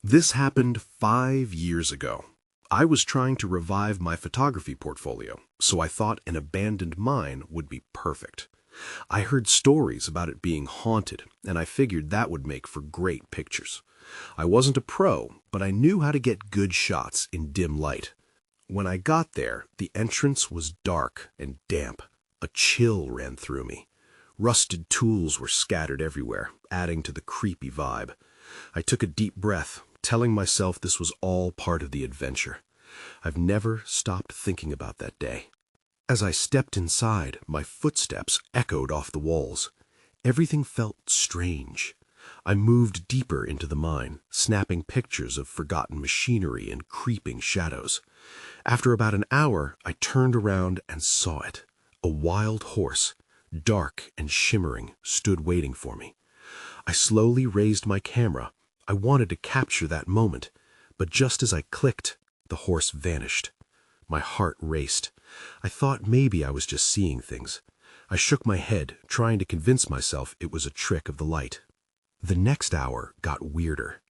This happened 5 years ago. I was trying to revive my photography portfolio, so I thought an abandoned mine would be perfect. I heard stories about it being haunted, and I figured that would make for great pictures. I wasn't a pro, but I knew how to get good shots in dim light. When I got there, the entrance was dark and damp. A chill ran through me. Rusted tools were scattered everywhere, adding to the creepy vibe. I took a deep breath, telling myself this was all part of the adventure. I've never stopped thinking about that day. As I stepped inside, my footsteps echoed off the walls. Everything felt strange. I moved deeper into the mine, snapping pictures of forgotten machinery and creeping shadows. After about an hour, I turned around and saw it. A wild horse, dark and shimmering, stood waiting for me. I slowly raised my camera. I wanted to capture that moment, but just as I clicked, the horse vanished. My heart raced. I thought maybe I was just seeing things. I shook my head, trying to convince myself it was a trick of the light. The next hour got weirder.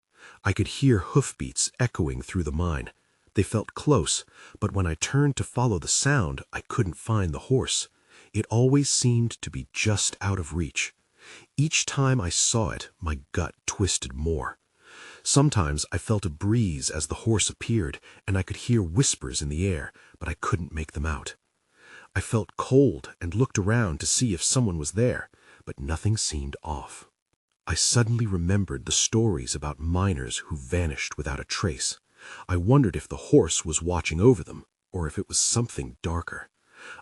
I could hear hoofbeats echoing through the mine. They felt close, but when I turned to follow the sound, I couldn't find the horse. It always seemed to be just out of reach. Each time I saw it, my gut twisted more. Sometimes I felt a breeze as the horse appeared, and I could hear whispers in the air, but I couldn't make them out. I felt cold and looked around to see if someone was there, but nothing seemed off. I suddenly remembered the stories about miners who vanished without a trace. I wondered if the horse was watching over them, or if it was something darker.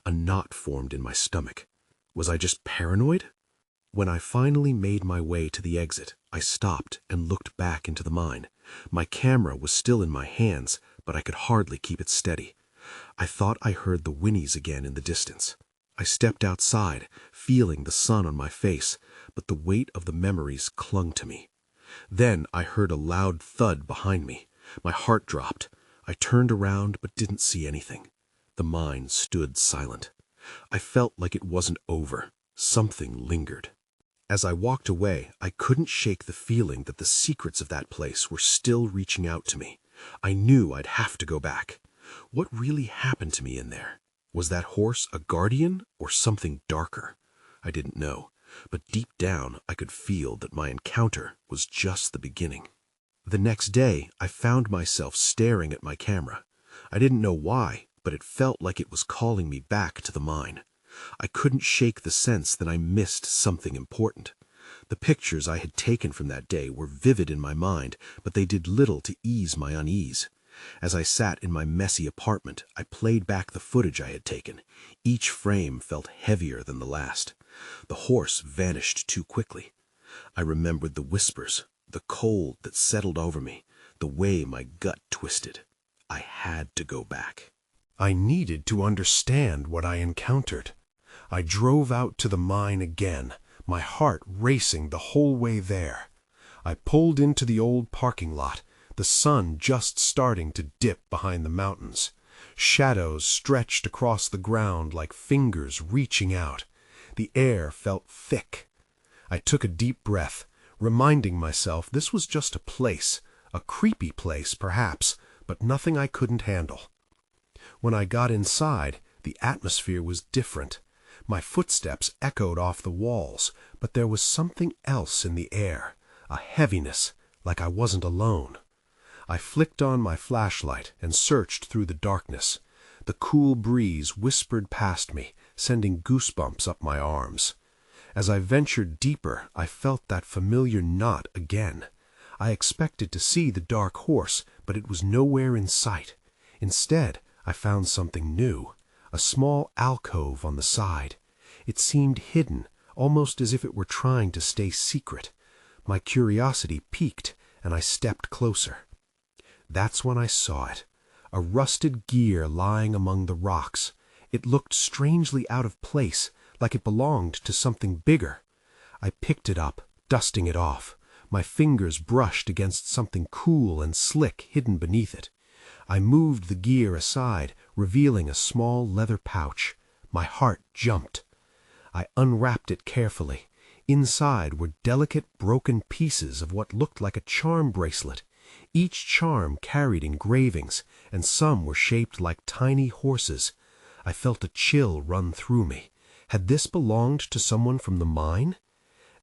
A knot formed in my stomach. Was I just paranoid? When I finally made my way to the exit, I stopped and looked back into the mine. My camera was still in my hands, but I could hardly keep it steady. I thought I heard the whinnies again in the distance. I stepped outside, feeling the sun on my face, but the weight of the memories clung to me. Then I heard a loud thud behind me. My heart dropped. I turned around but didn't see anything. The mine stood silent. I felt like it wasn't over. Something lingered. As I walked away, I couldn't shake the feeling that the secrets of that place were still reaching out to me. I knew I'd have to go back. What really happened to me in there? Was that horse a guardian or something darker? I didn't know, but deep down I could feel that my encounter was just the beginning. The next day, I found myself staring at my camera. I didn't know why, but it felt like it was calling me back to the mine. I couldn't shake the sense that I missed something important. The pictures I had taken from that day were vivid in my mind, but they did little to ease my unease. As I sat in my messy apartment, I played back the footage I had taken. Each frame felt heavier than the last. The horse vanished too quickly. I remembered the whispers, the cold that settled over me, the way my gut twisted. I had to go back. I needed to understand what I encountered. I drove out to the mine again, my heart racing the whole way there. I pulled into the old parking lot, the sun just starting to dip behind the mountains. Shadows stretched across the ground like fingers reaching out. The air felt thick. I took a deep breath, reminding myself this was just a place, a creepy place perhaps, but nothing I couldn't handle. When I got inside, the atmosphere was different. My footsteps echoed off the walls, but there was something else in the air, a heaviness, like I wasn't alone. I flicked on my flashlight and searched through the darkness. The cool breeze whispered past me, sending goosebumps up my arms. As I ventured deeper, I felt that familiar knot again. I expected to see the dark horse, but it was nowhere in sight. Instead, I found something new, a small alcove on the side. It seemed hidden, almost as if it were trying to stay secret. My curiosity piqued, and I stepped closer. That's when I saw it, a rusted gear lying among the rocks. It looked strangely out of place, like it belonged to something bigger. I picked it up, dusting it off. My fingers brushed against something cool and slick hidden beneath it. I moved the gear aside, revealing a small leather pouch. My heart jumped. I unwrapped it carefully. Inside were delicate, broken pieces of what looked like a charm bracelet. Each charm carried engravings, and some were shaped like tiny horses. I felt a chill run through me. Had this belonged to someone from the mine?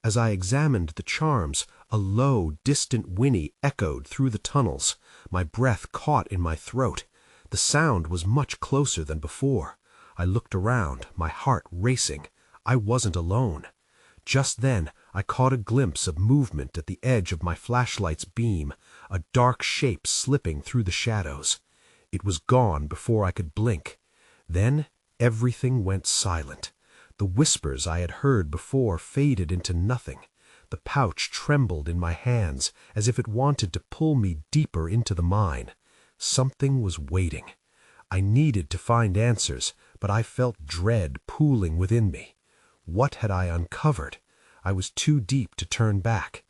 As I examined the charms, a low, distant whinny echoed through the tunnels. My breath caught in my throat. The sound was much closer than before. I looked around, my heart racing. I wasn't alone. Just then, I caught a glimpse of movement at the edge of my flashlight's beam, a dark shape slipping through the shadows. It was gone before I could blink. Then, everything went silent. The whispers I had heard before faded into nothing. The pouch trembled in my hands as if it wanted to pull me deeper into the mine. Something was waiting. I needed to find answers, but I felt dread pooling within me. What had I uncovered? I was too deep to turn back.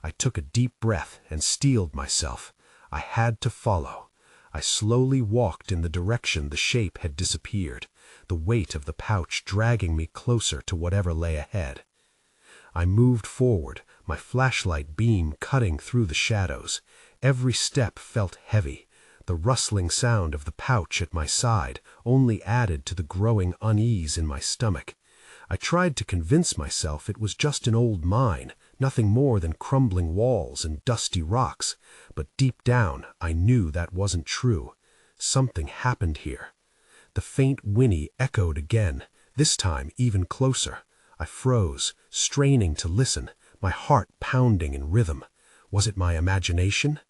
I took a deep breath and steeled myself. I had to follow. I slowly walked in the direction the shape had disappeared, the weight of the pouch dragging me closer to whatever lay ahead. I moved forward, my flashlight beam cutting through the shadows. Every step felt heavy. The rustling sound of the pouch at my side only added to the growing unease in my stomach. I tried to convince myself it was just an old mine, nothing more than crumbling walls and dusty rocks, but deep down I knew that wasn't true. Something happened here. The faint whinny echoed again, this time even closer. I froze, straining to listen, my heart pounding in rhythm. Was it my imagination?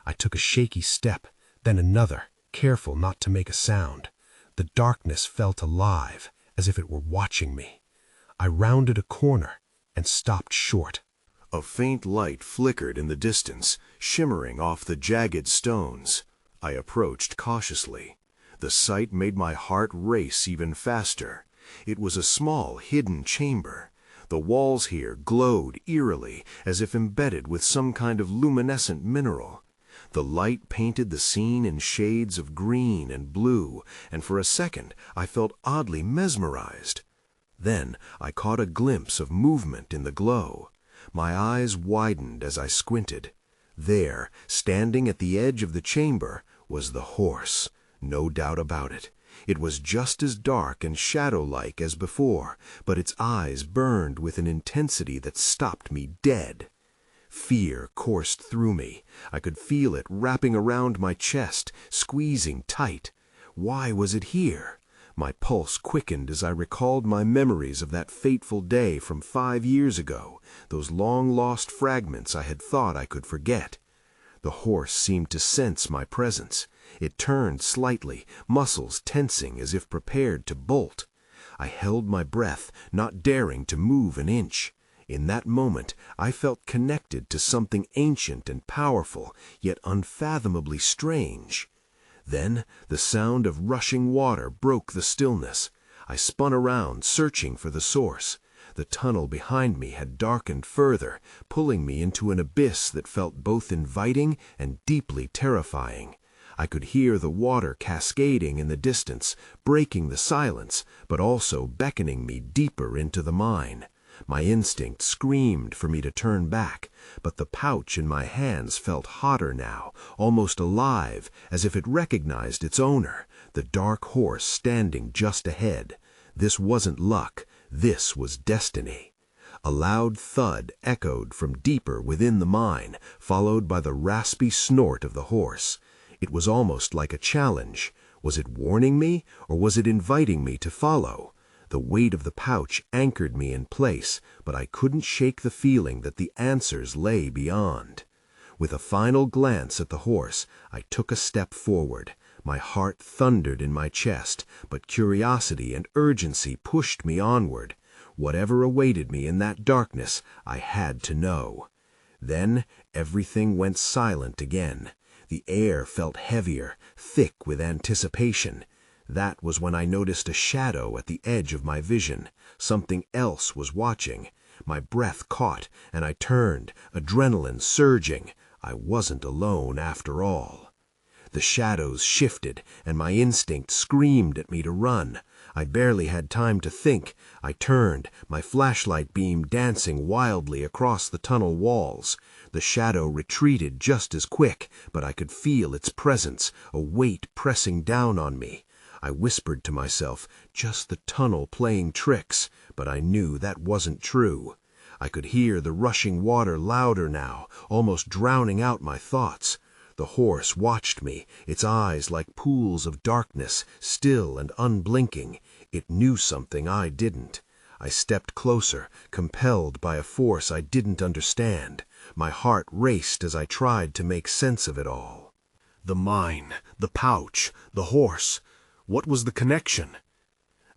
I took a shaky step, then another, careful not to make a sound. The darkness felt alive, as if it were watching me. I rounded a corner and stopped short. A faint light flickered in the distance, shimmering off the jagged stones. I approached cautiously. The sight made my heart race even faster. It was a small, hidden chamber. The walls here glowed eerily, as if embedded with some kind of luminescent mineral. The light painted the scene in shades of green and blue, and for a second I felt oddly mesmerized. Then I caught a glimpse of movement in the glow. My eyes widened as I squinted. There, standing at the edge of the chamber, was the horse. No doubt about it. It was just as dark and shadow-like as before, but its eyes burned with an intensity that stopped me dead. Fear coursed through me. I could feel it wrapping around my chest, squeezing tight. Why was it here? My pulse quickened as I recalled my memories of that fateful day from 5 years ago, those long-lost fragments I had thought I could forget. The horse seemed to sense my presence. It turned slightly, muscles tensing as if prepared to bolt. I held my breath, not daring to move an inch. In that moment, I felt connected to something ancient and powerful, yet unfathomably strange. Then the sound of rushing water broke the stillness. I spun around, searching for the source. The tunnel behind me had darkened further, pulling me into an abyss that felt both inviting and deeply terrifying. I could hear the water cascading in the distance, breaking the silence, but also beckoning me deeper into the mine. My instinct screamed for me to turn back, but the pouch in my hands felt hotter now, almost alive, as if it recognized its owner, the dark horse standing just ahead. This wasn't luck, this was destiny. A loud thud echoed from deeper within the mine, followed by the raspy snort of the horse. It was almost like a challenge. Was it warning me, or was it inviting me to follow? The weight of the pouch anchored me in place, but I couldn't shake the feeling that the answers lay beyond. With a final glance at the horse, I took a step forward. My heart thundered in my chest, but curiosity and urgency pushed me onward. Whatever awaited me in that darkness, I had to know. Then everything went silent again. The air felt heavier, thick with anticipation. That was when I noticed a shadow at the edge of my vision. Something else was watching. My breath caught, and I turned, adrenaline surging. I wasn't alone after all. The shadows shifted, and my instinct screamed at me to run. I barely had time to think. I turned, my flashlight beam dancing wildly across the tunnel walls. The shadow retreated just as quick, but I could feel its presence, a weight pressing down on me. I whispered to myself, just the tunnel playing tricks, but I knew that wasn't true. I could hear the rushing water louder now, almost drowning out my thoughts. The horse watched me, its eyes like pools of darkness, still and unblinking. It knew something I didn't. I stepped closer, compelled by a force I didn't understand. My heart raced as I tried to make sense of it all. The mine, the pouch, the horse. What was the connection?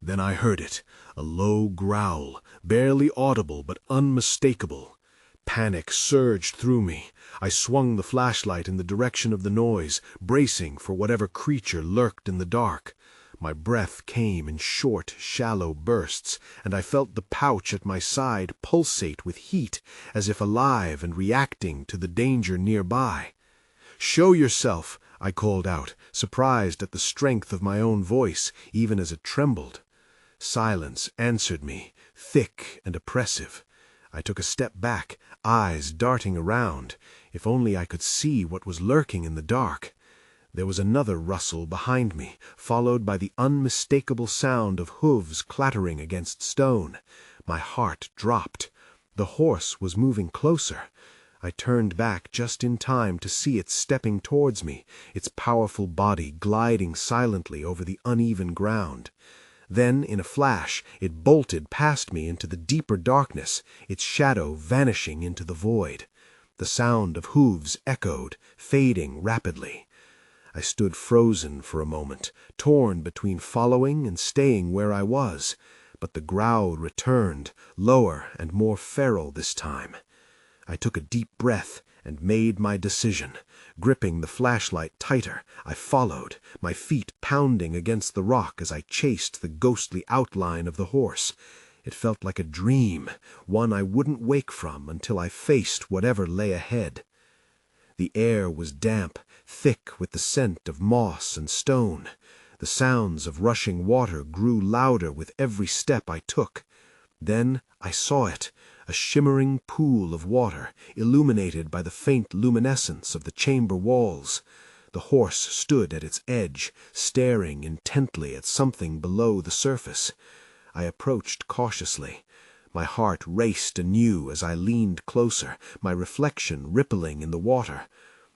Then I heard it, a low growl, barely audible but unmistakable. Panic surged through me. I swung the flashlight in the direction of the noise, bracing for whatever creature lurked in the dark. My breath came in short, shallow bursts, and I felt the pouch at my side pulsate with heat, as if alive and reacting to the danger nearby. "Show yourself," I called out, surprised at the strength of my own voice, even as it trembled. Silence answered me, thick and oppressive. I took a step back, eyes darting around. If only I could see what was lurking in the dark. There was another rustle behind me, followed by the unmistakable sound of hooves clattering against stone. My heart dropped. The horse was moving closer. I turned back just in time to see it stepping towards me, its powerful body gliding silently over the uneven ground. Then, in a flash, it bolted past me into the deeper darkness, its shadow vanishing into the void. The sound of hooves echoed, fading rapidly. I stood frozen for a moment, torn between following and staying where I was, but the growl returned, lower and more feral this time. I took a deep breath and made my decision. Gripping the flashlight tighter, I followed, my feet pounding against the rock as I chased the ghostly outline of the horse. It felt like a dream, one I wouldn't wake from until I faced whatever lay ahead. The air was damp, thick with the scent of moss and stone. The sounds of rushing water grew louder with every step I took. Then I saw it, a shimmering pool of water, illuminated by the faint luminescence of the chamber walls. The horse stood at its edge, staring intently at something below the surface. I approached cautiously. My heart raced anew as I leaned closer, my reflection rippling in the water.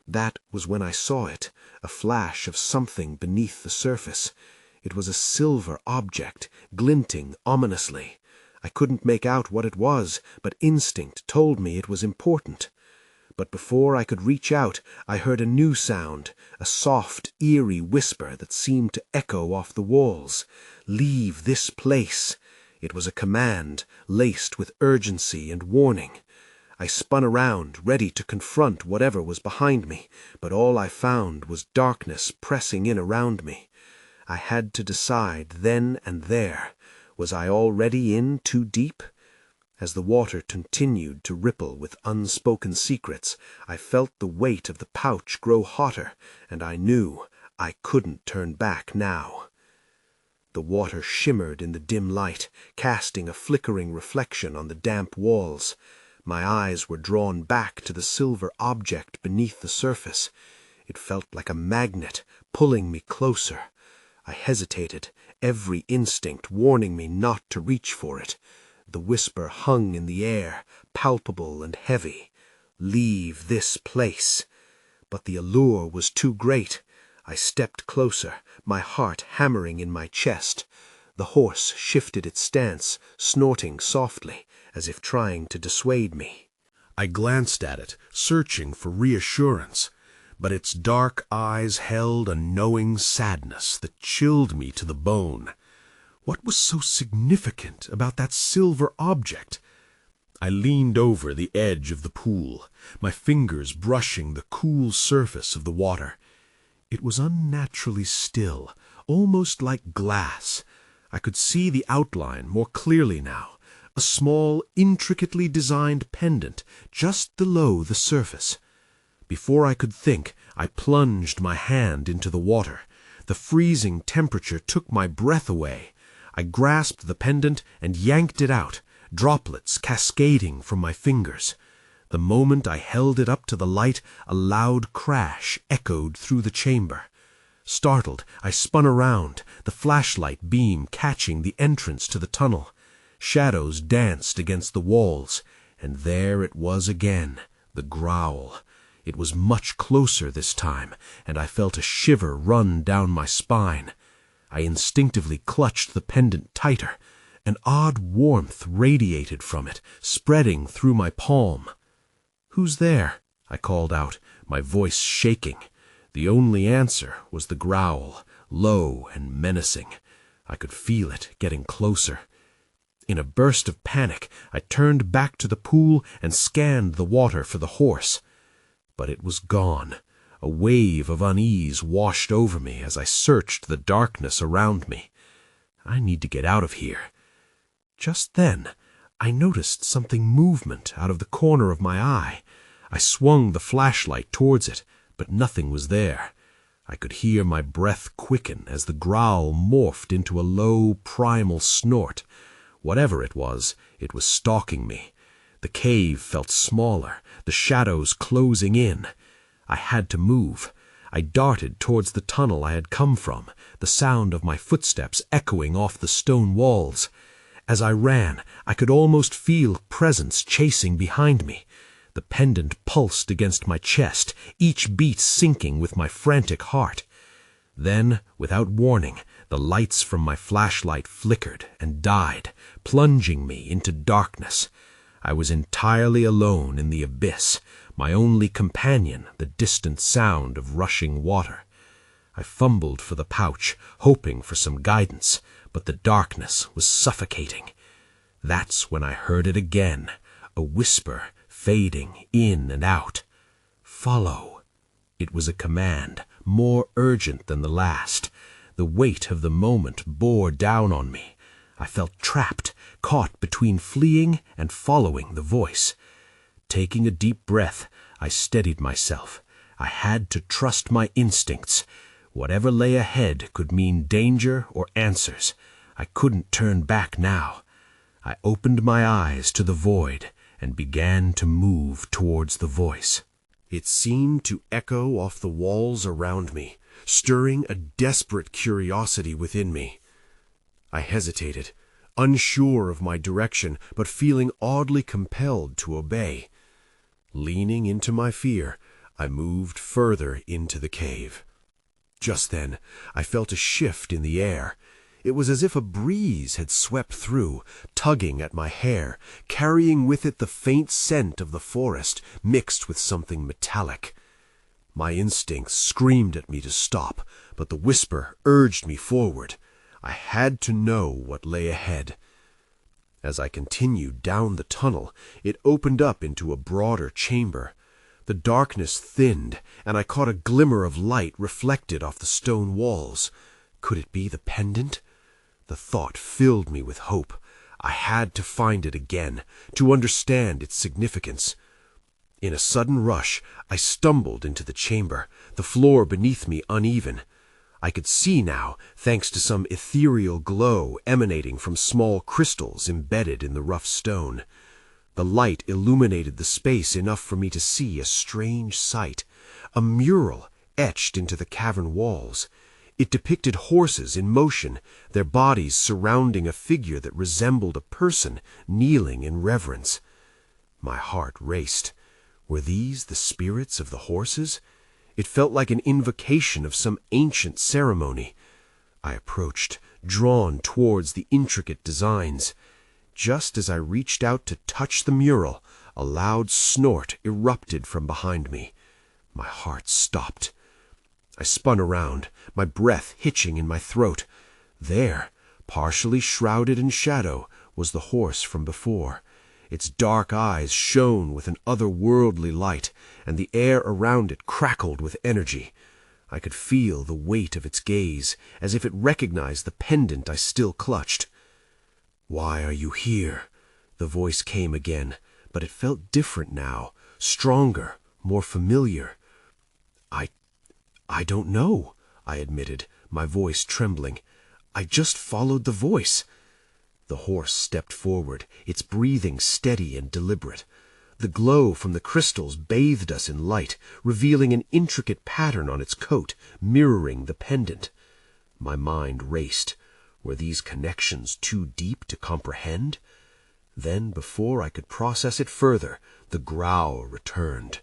That was when I saw it, a flash of something beneath the surface. It was a silver object, glinting ominously. I couldn't make out what it was, but instinct told me it was important. But before I could reach out, I heard a new sound, a soft, eerie whisper that seemed to echo off the walls. "Leave this place." It was a command, laced with urgency and warning. I spun around, ready to confront whatever was behind me, but all I found was darkness pressing in around me. I had to decide then and there. Was I already in too deep? As the water continued to ripple with unspoken secrets, I felt the weight of the pouch grow hotter, and I knew I couldn't turn back now. The water shimmered in the dim light, casting a flickering reflection on the damp walls. My eyes were drawn back to the silver object beneath the surface. It felt like a magnet, pulling me closer. I hesitated, every instinct warning me not to reach for it. The whisper hung in the air, palpable and heavy. "Leave this place." But the allure was too great. I stepped closer, my heart hammering in my chest. The horse shifted its stance, snorting softly, as if trying to dissuade me. I glanced at it, searching for reassurance, but its dark eyes held a knowing sadness that chilled me to the bone. What was so significant about that silver object? I leaned over the edge of the pool, my fingers brushing the cool surface of the water. It was unnaturally still, almost like glass. I could see the outline more clearly now, a small, intricately designed pendant just below the surface. Before I could think, I plunged my hand into the water. The freezing temperature took my breath away. I grasped the pendant and yanked it out, droplets cascading from my fingers. The moment I held it up to the light, a loud crash echoed through the chamber. Startled, I spun around, the flashlight beam catching the entrance to the tunnel. Shadows danced against the walls, and there it was again, the growl. It was much closer this time, and I felt a shiver run down my spine. I instinctively clutched the pendant tighter. An odd warmth radiated from it, spreading through my palm. "Who's there?" I called out, my voice shaking. The only answer was the growl, low and menacing. I could feel it getting closer. In a burst of panic, I turned back to the pool and scanned the water for the horse. But it was gone. A wave of unease washed over me as I searched the darkness around me. I need to get out of here. Just then, I noticed something movement out of the corner of my eye. I swung the flashlight towards it, but nothing was there. I could hear my breath quicken as the growl morphed into a low, primal snort. Whatever it was stalking me. The cave felt smaller, the shadows closing in. I had to move. I darted towards the tunnel I had come from, the sound of my footsteps echoing off the stone walls. As I ran, I could almost feel presence chasing behind me. The pendant pulsed against my chest, each beat syncing with my frantic heart. Then, without warning, the lights from my flashlight flickered and died, plunging me into darkness. I was entirely alone in the abyss, my only companion the distant sound of rushing water. I fumbled for the pouch, hoping for some guidance, but the darkness was suffocating. That's when I heard it again, a whisper fading in and out. "Follow." It was a command, more urgent than the last. The weight of the moment bore down on me. I felt trapped, caught between fleeing and following the voice. Taking a deep breath, I steadied myself. I had to trust my instincts. Whatever lay ahead could mean danger or answers. I couldn't turn back now. I opened my eyes to the void and began to move towards the voice. It seemed to echo off the walls around me, stirring a desperate curiosity within me. I hesitated, unsure of my direction, but feeling oddly compelled to obey. Leaning into my fear, I moved further into the cave. Just then, I felt a shift in the air. It was as if a breeze had swept through, tugging at my hair, carrying with it the faint scent of the forest mixed with something metallic. My instincts screamed at me to stop, but the whisper urged me forward. I had to know what lay ahead. As I continued down the tunnel, it opened up into a broader chamber. The darkness thinned, and I caught a glimmer of light reflected off the stone walls. Could it be the pendant? The thought filled me with hope. I had to find it again, to understand its significance. In a sudden rush, I stumbled into the chamber, the floor beneath me uneven. I could see now, thanks to some ethereal glow emanating from small crystals embedded in the rough stone. The light illuminated the space enough for me to see a strange sight, a mural etched into the cavern walls. It depicted horses in motion, their bodies surrounding a figure that resembled a person kneeling in reverence. My heart raced. Were these the spirits of the horses? It felt like an invocation of some ancient ceremony. I approached, drawn towards the intricate designs. Just as I reached out to touch the mural, a loud snort erupted from behind me. My heart stopped. I spun around, my breath hitching in my throat. There, partially shrouded in shadow, was the horse from before. Its dark eyes shone with an otherworldly light, and the air around it crackled with energy. I could feel the weight of its gaze, as if it recognized the pendant I still clutched. "Why are you here?" The voice came again, but it felt different now, stronger, more familiar. I don't know, I admitted, my voice trembling. I just followed the voice. The horse stepped forward, its breathing steady and deliberate. The glow from the crystals bathed us in light, revealing an intricate pattern on its coat, mirroring the pendant. My mind raced. Were these connections too deep to comprehend? Then, before I could process it further, the growl returned.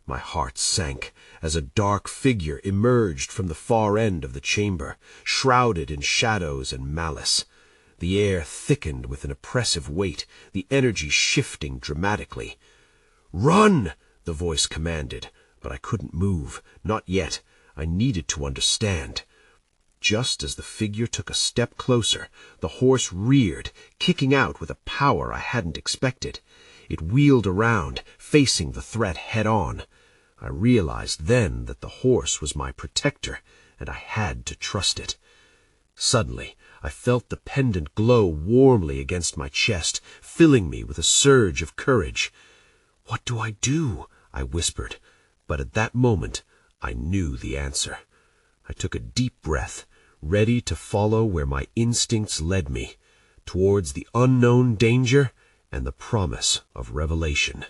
My heart sank as a dark figure emerged from the far end of the chamber, shrouded in shadows and malice. The air thickened with an oppressive weight, the energy shifting dramatically. "Run!" the voice commanded, but I couldn't move, not yet. I needed to understand. Just as the figure took a step closer, the horse reared, kicking out with a power I hadn't expected. It wheeled around, facing the threat head-on. I realized then that the horse was my protector, and I had to trust it. Suddenly, I felt the pendant glow warmly against my chest, filling me with a surge of courage. "What do I do?" I whispered, but at that moment I knew the answer. I took a deep breath, ready to follow where my instincts led me, towards the unknown danger and the promise of revelation.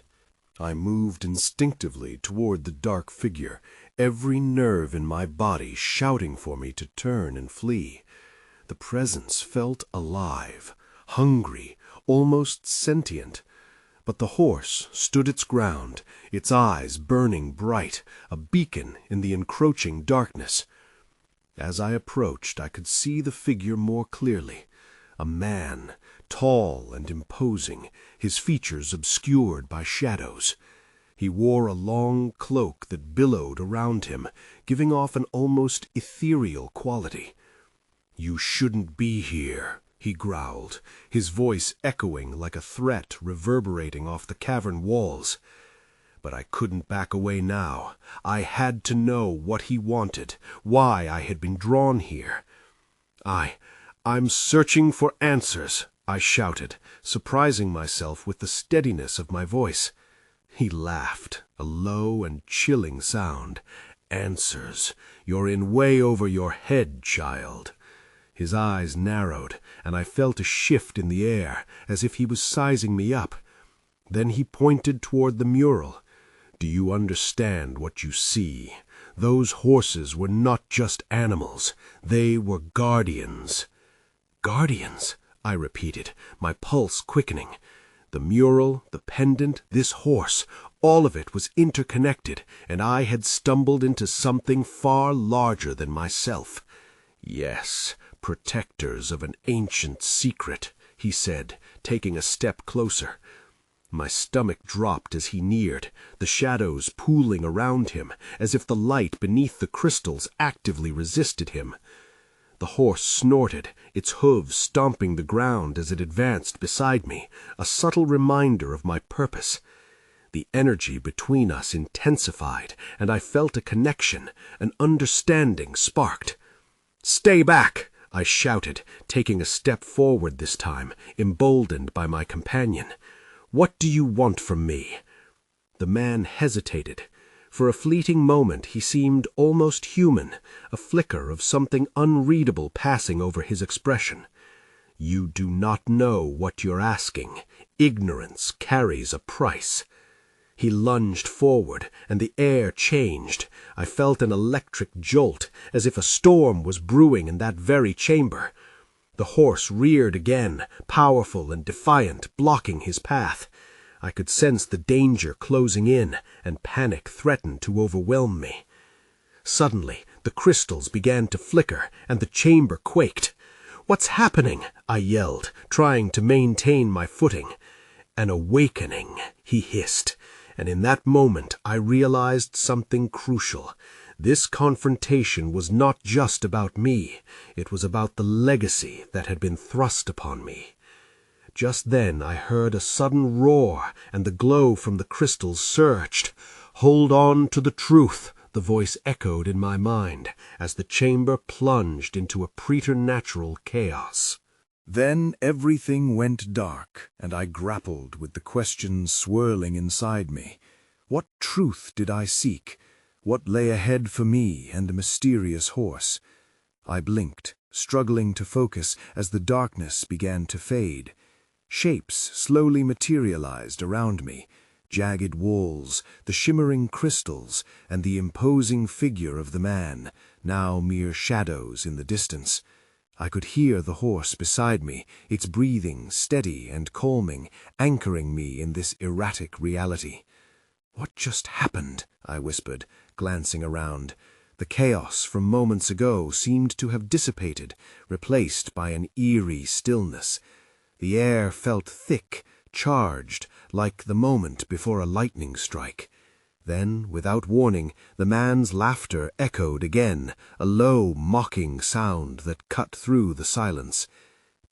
I moved instinctively toward the dark figure, every nerve in my body shouting for me to turn and flee. The presence felt alive, hungry, almost sentient. But the horse stood its ground, its eyes burning bright, a beacon in the encroaching darkness. As I approached, I could see the figure more clearly. A man, tall and imposing, his features obscured by shadows. He wore a long cloak that billowed around him, giving off an almost ethereal quality. "You shouldn't be here," he growled, his voice echoing like a threat reverberating off the cavern walls. But I couldn't back away now. I had to know what he wanted, why I had been drawn here. I'm searching for answers," I shouted, surprising myself with the steadiness of my voice. He laughed, a low and chilling sound. "Answers? You're in way over your head, child." His eyes narrowed, and I felt a shift in the air, as if he was sizing me up. Then he pointed toward the mural. "Do you understand what you see? Those horses were not just animals. They were guardians." "Guardians?" I repeated, my pulse quickening. The mural, the pendant, this horse, all of it was interconnected, and I had stumbled into something far larger than myself. "Yes, protectors of an ancient secret," he said, taking a step closer. My stomach dropped as he neared, the shadows pooling around him, as if the light beneath the crystals actively resisted him. The horse snorted, its hooves stomping the ground as it advanced beside me, a subtle reminder of my purpose. The energy between us intensified, and I felt a connection, an understanding sparked. "Stay back!" I shouted, taking a step forward this time, emboldened by my companion. "What do you want from me?" The man hesitated. For a fleeting moment he seemed almost human, a flicker of something unreadable passing over his expression. "You do not know what you're asking. Ignorance carries a price." He lunged forward, and the air changed. I felt an electric jolt, as if a storm was brewing in that very chamber. The horse reared again, powerful and defiant, blocking his path. I could sense the danger closing in, and panic threatened to overwhelm me. Suddenly, the crystals began to flicker, and the chamber quaked. "What's happening?" I yelled, trying to maintain my footing. "An awakening," he hissed, and in that moment I realized something crucial. This confrontation was not just about me. It was about the legacy that had been thrust upon me. Just then I heard a sudden roar, and the glow from the crystals surged. "Hold on to the truth," the voice echoed in my mind, as the chamber plunged into a preternatural chaos. Then everything went dark, and I grappled with the questions swirling inside me. What truth did I seek? What lay ahead for me and the mysterious horse? I blinked, struggling to focus as the darkness began to fade. Shapes slowly materialized around me, jagged walls, the shimmering crystals, and the imposing figure of the man, now mere shadows in the distance. I could hear the horse beside me, its breathing steady and calming, anchoring me in this erratic reality. "What just happened?" I whispered, glancing around. The chaos from moments ago seemed to have dissipated, replaced by an eerie stillness. The air felt thick, charged, like the moment before a lightning strike. Then, without warning, the man's laughter echoed again, a low, mocking sound that cut through the silence.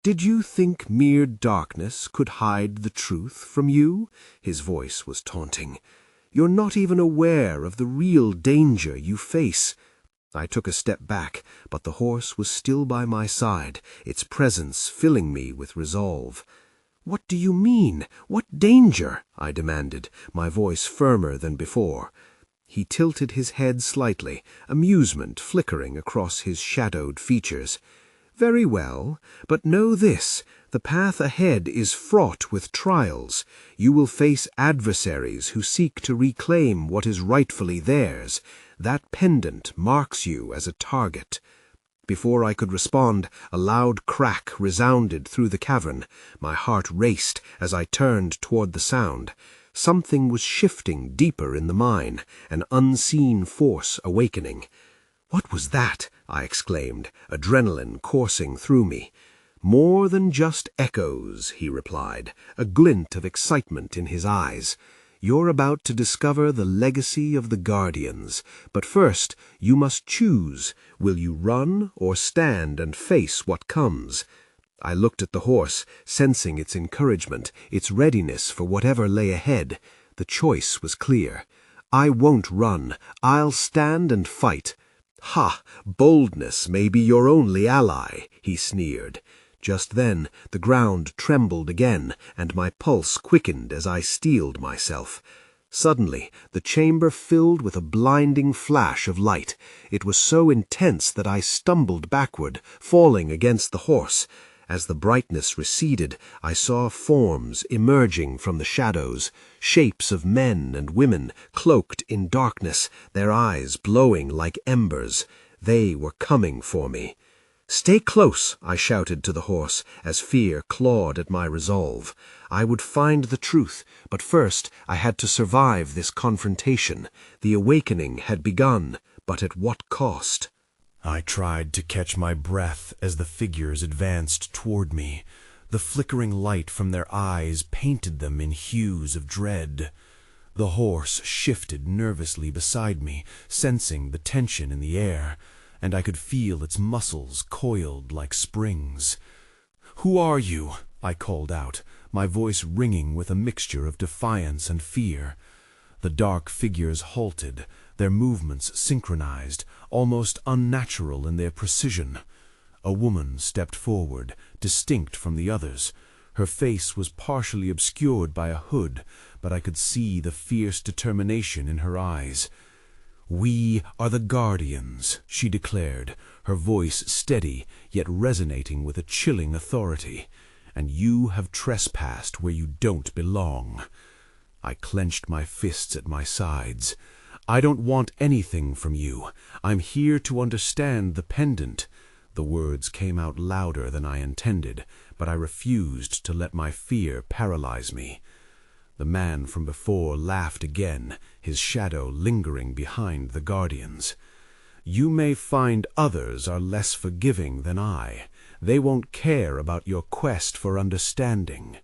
"Did you think mere darkness could hide the truth from you?" His voice was taunting. "You're not even aware of the real danger you face." I took a step back, but the horse was still by my side, its presence filling me with resolve. "What do you mean? What danger?" I demanded, my voice firmer than before. He tilted his head slightly, amusement flickering across his shadowed features. "Very well, but know this. The path ahead is fraught with trials. You will face adversaries who seek to reclaim what is rightfully theirs. That pendant marks you as a target." Before I could respond, a loud crack resounded through the cavern. My heart raced as I turned toward the sound. Something was shifting deeper in the mine, an unseen force awakening. "What was that?" I exclaimed, adrenaline coursing through me. "More than just echoes," he replied, a glint of excitement in his eyes. "You're about to discover the legacy of the Guardians, but first you must choose. Will you run or stand and face what comes?" I looked at the horse, sensing its encouragement, its readiness for whatever lay ahead. The choice was clear. "I won't run. I'll stand and fight." "Ha! Boldness may be your only ally," he sneered. Just then, the ground trembled again, and my pulse quickened as I steeled myself. Suddenly, the chamber filled with a blinding flash of light. It was so intense that I stumbled backward, falling against the horse. As the brightness receded, I saw forms emerging from the shadows, shapes of men and women cloaked in darkness, their eyes glowing like embers. They were coming for me. "Stay close," I shouted to the horse, as fear clawed at my resolve. I would find the truth, but first I had to survive this confrontation. The awakening had begun, but at what cost? I tried to catch my breath as the figures advanced toward me. The flickering light from their eyes painted them in hues of dread. The horse shifted nervously beside me, sensing the tension in the air, and I could feel its muscles coiled like springs. "Who are you?" I called out, my voice ringing with a mixture of defiance and fear. The dark figures halted, their movements synchronized, almost unnatural in their precision. A woman stepped forward, distinct from the others. Her face was partially obscured by a hood, but I could see the fierce determination in her eyes. "We are the Guardians," she declared, her voice steady yet resonating with a chilling authority. "And you have trespassed where you don't belong." I clenched my fists at my sides. "I don't want anything from you. I'm here to understand the pendant." The words came out louder than I intended, but I refused to let my fear paralyze me. The man from before laughed again, his shadow lingering behind the Guardians. "You may find others are less forgiving than I. They won't care about your quest for understanding."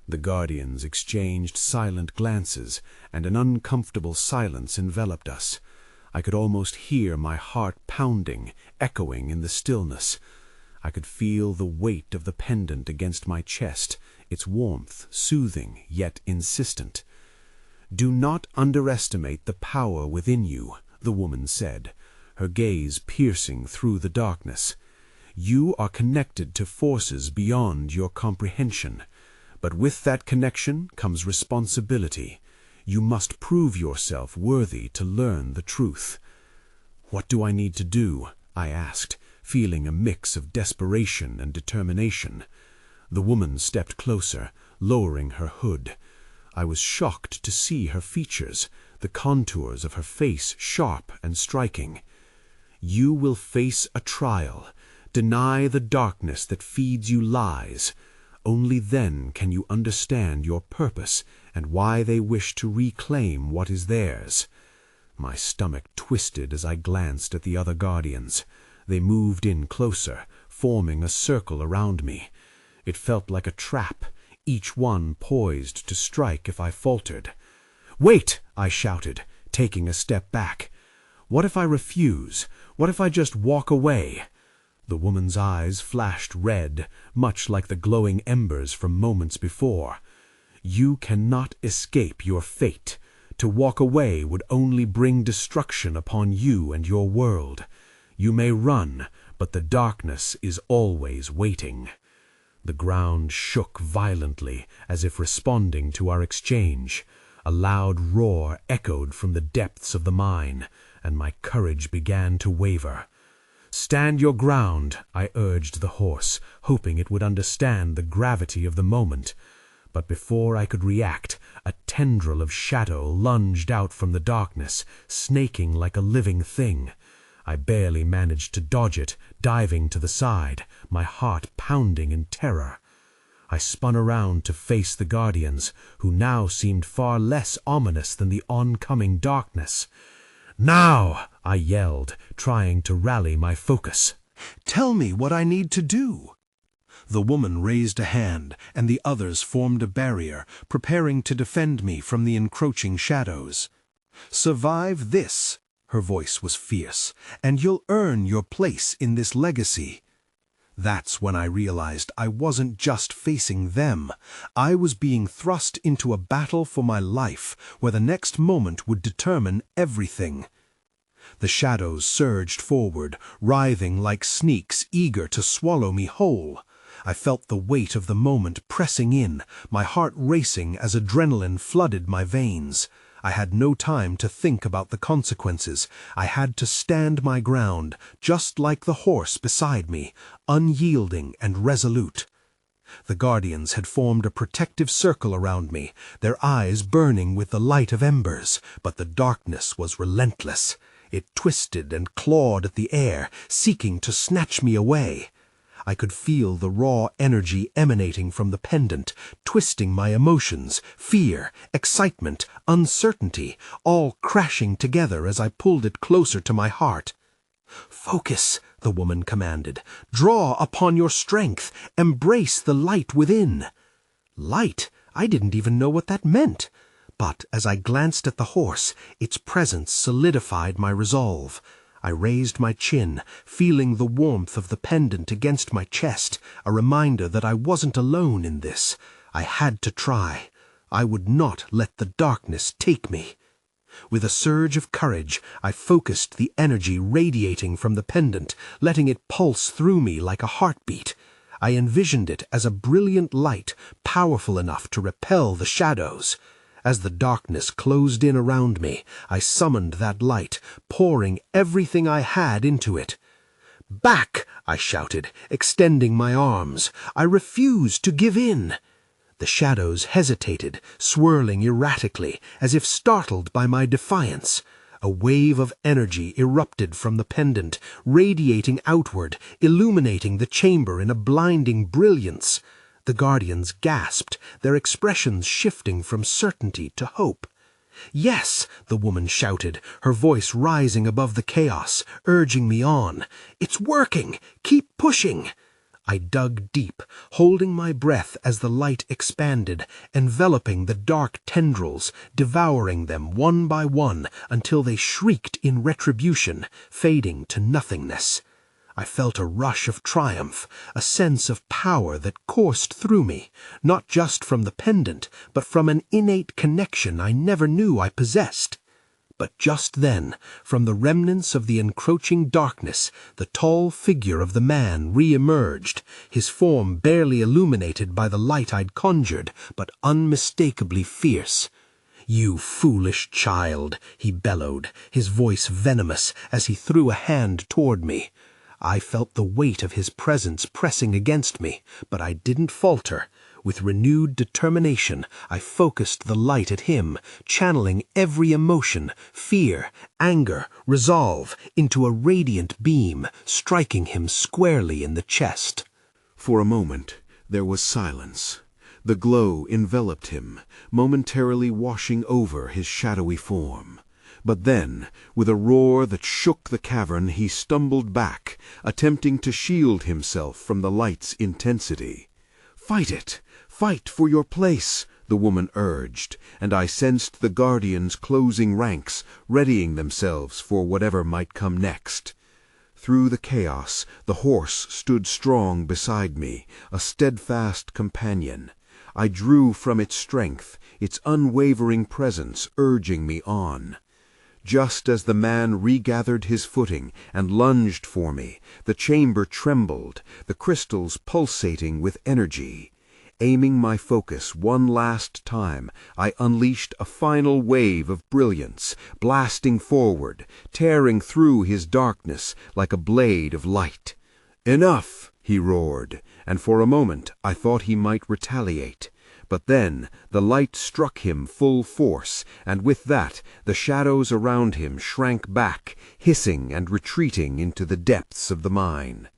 The Guardians exchanged silent glances, and an uncomfortable silence enveloped us. I could almost hear my heart pounding, echoing in the stillness. I could feel the weight of the pendant against my chest, its warmth soothing yet insistent. "Do not underestimate the power within you," the woman said, her gaze piercing through the darkness. "You are connected to forces beyond your comprehension, but with that connection comes responsibility. You must prove yourself worthy to learn the truth." "What do I need to do?" I asked, feeling a mix of desperation and determination. The woman stepped closer, lowering her hood. I was shocked to see her features, the contours of her face sharp and striking. "You will face a trial. Deny the darkness that feeds you lies. Only then can you understand your purpose and why they wish to reclaim what is theirs." My stomach twisted as I glanced at the other guardians. They moved in closer, forming a circle around me. It felt like a trap, each one poised to strike if I faltered. "Wait!" I shouted, taking a step back. "What if I refuse? What if I just walk away?" The woman's eyes flashed red, much like the glowing embers from moments before. "You cannot escape your fate. To walk away would only bring destruction upon you and your world. You may run, but the darkness is always waiting." The ground shook violently, as if responding to our exchange. A loud roar echoed from the depths of the mine, and my courage began to waver. "Stand your ground," I urged the horse, hoping it would understand the gravity of the moment. But before I could react, a tendril of shadow lunged out from the darkness, snaking like a living thing. I barely managed to dodge it, diving to the side, my heart pounding in terror. I spun around to face the guardians, who now seemed far less ominous than the oncoming darkness. "Now!" I yelled, trying to rally my focus. "Tell me what I need to do." The woman raised a hand, and the others formed a barrier, preparing to defend me from the encroaching shadows. "Survive this," her voice was fierce, "and you'll earn your place in this legacy." That's when I realized I wasn't just facing them. I was being thrust into a battle for my life, where the next moment would determine everything. The shadows surged forward, writhing like snakes eager to swallow me whole. I felt the weight of the moment pressing in, my heart racing as adrenaline flooded my veins. I had no time to think about the consequences. I had to stand my ground, just like the horse beside me, unyielding and resolute. The guardians had formed a protective circle around me, their eyes burning with the light of embers, but the darkness was relentless. It twisted and clawed at the air, seeking to snatch me away. I could feel the raw energy emanating from the pendant, twisting my emotions, fear, excitement, uncertainty, all crashing together as I pulled it closer to my heart. "Focus," the woman commanded. "Draw upon your strength. Embrace the light within." Light? I didn't even know what that meant. But as I glanced at the horse, its presence solidified my resolve. I raised my chin, feeling the warmth of the pendant against my chest, a reminder that I wasn't alone in this. I had to try. I would not let the darkness take me. With a surge of courage, I focused the energy radiating from the pendant, letting it pulse through me like a heartbeat. I envisioned it as a brilliant light, powerful enough to repel the shadows. As the darkness closed in around me, I summoned that light, pouring everything I had into it. "Back!" I shouted, extending my arms. "I refuse to give in." The shadows hesitated, swirling erratically, as if startled by my defiance. A wave of energy erupted from the pendant, radiating outward, illuminating the chamber in a blinding brilliance. The guardians gasped, their expressions shifting from certainty to hope. "Yes," the woman shouted, her voice rising above the chaos, urging me on. "It's working! Keep pushing!" I dug deep, holding my breath as the light expanded, enveloping the dark tendrils, devouring them one by one until they shrieked in retribution, fading to nothingness. I felt a rush of triumph, a sense of power that coursed through me, not just from the pendant, but from an innate connection I never knew I possessed. But just then, from the remnants of the encroaching darkness, the tall figure of the man re-emerged, his form barely illuminated by the light I'd conjured, but unmistakably fierce. "You foolish child," he bellowed, his voice venomous as he threw a hand toward me. I felt the weight of his presence pressing against me, but I didn't falter. With renewed determination, I focused the light at him, channeling every emotion, fear, anger, resolve, into a radiant beam, striking him squarely in the chest. For a moment, there was silence. The glow enveloped him, momentarily washing over his shadowy form. But then, with a roar that shook the cavern, he stumbled back, attempting to shield himself from the light's intensity. "Fight it! Fight for your place!" the woman urged, and I sensed the guardians closing ranks, readying themselves for whatever might come next. Through the chaos, the horse stood strong beside me, a steadfast companion. I drew from its strength, its unwavering presence urging me on. Just as the man regathered his footing and lunged for me, the chamber trembled, the crystals pulsating with energy. Aiming my focus one last time, I unleashed a final wave of brilliance, blasting forward, tearing through his darkness like a blade of light. "Enough!" he roared, and for a moment I thought he might retaliate. But then the light struck him full force, and with that the shadows around him shrank back, hissing and retreating into the depths of the mine.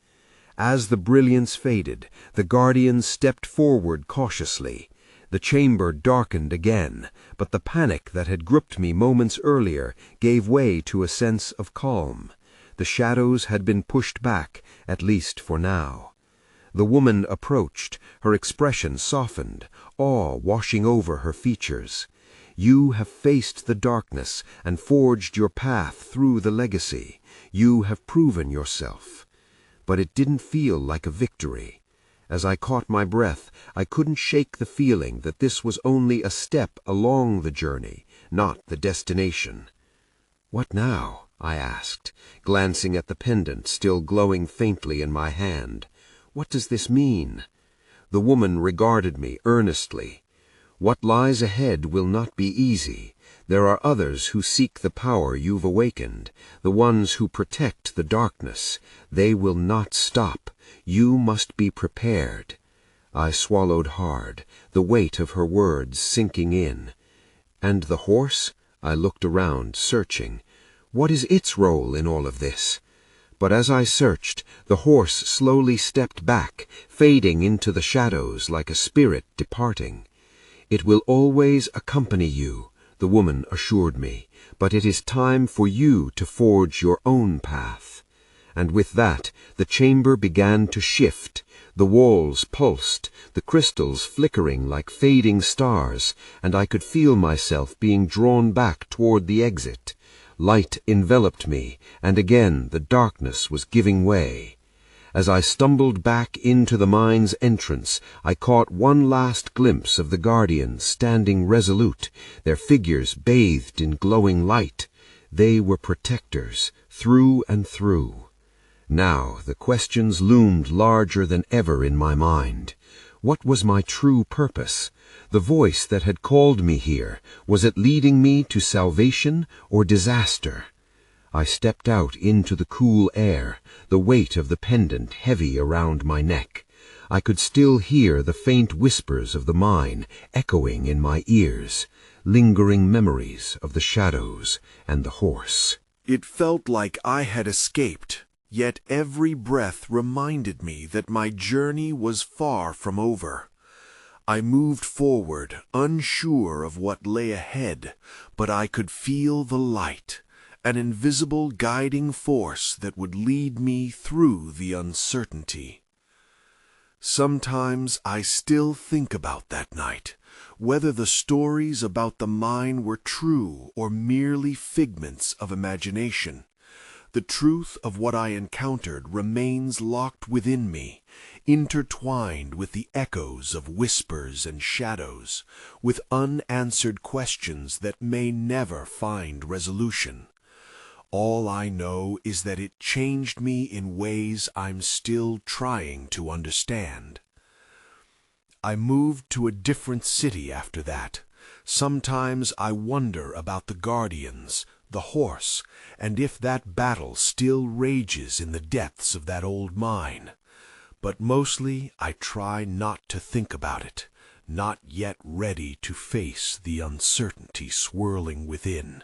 As the brilliance faded, the guardians stepped forward cautiously. The chamber darkened again, but the panic that had gripped me moments earlier gave way to a sense of calm. The shadows had been pushed back, at least for now. The woman approached, her expression softened, awe washing over her features. "You have faced the darkness and forged your path through the legacy. You have proven yourself." But it didn't feel like a victory. As I caught my breath, I couldn't shake the feeling that this was only a step along the journey, not the destination. "What now?" I asked, glancing at the pendant still glowing faintly in my hand. "What does this mean?" The woman regarded me earnestly. "What lies ahead will not be easy. There are others who seek the power you've awakened, the ones who protect the darkness. They will not stop. You must be prepared." I swallowed hard, the weight of her words sinking in. "And the horse?" I looked around, searching. "What is its role in all of this?" But as I searched, the horse slowly stepped back, fading into the shadows like a spirit departing. "It will always accompany you," the woman assured me, "but it is time for you to forge your own path." And with that, the chamber began to shift. The walls pulsed, the crystals flickering like fading stars, and I could feel myself being drawn back toward the exit. Light enveloped me, and again the darkness was giving way. As I stumbled back into the mine's entrance, I caught one last glimpse of the guardians standing resolute, their figures bathed in glowing light. They were protectors, through and through. Now the questions loomed larger than ever in my mind. What was my true purpose? The voice that had called me here, was it leading me to salvation or disaster? I stepped out into the cool air, the weight of the pendant heavy around my neck. I could still hear the faint whispers of the mine echoing in my ears, lingering memories of the shadows and the horse. It felt like I had escaped, yet every breath reminded me that my journey was far from over. I moved forward, unsure of what lay ahead, but I could feel the light, an invisible guiding force that would lead me through the uncertainty. Sometimes I still think about that night, whether the stories about the mine were true or merely figments of imagination. The truth of what I encountered remains locked within me, intertwined with the echoes of whispers and shadows, with unanswered questions that may never find resolution. All I know is that it changed me in ways I'm still trying to understand. I moved to a different city after that, Sometimes I wonder about the guardians, the horse, and if that battle still rages in the depths of that old mine. But mostly I try not to think about it, not yet ready to face the uncertainty swirling within.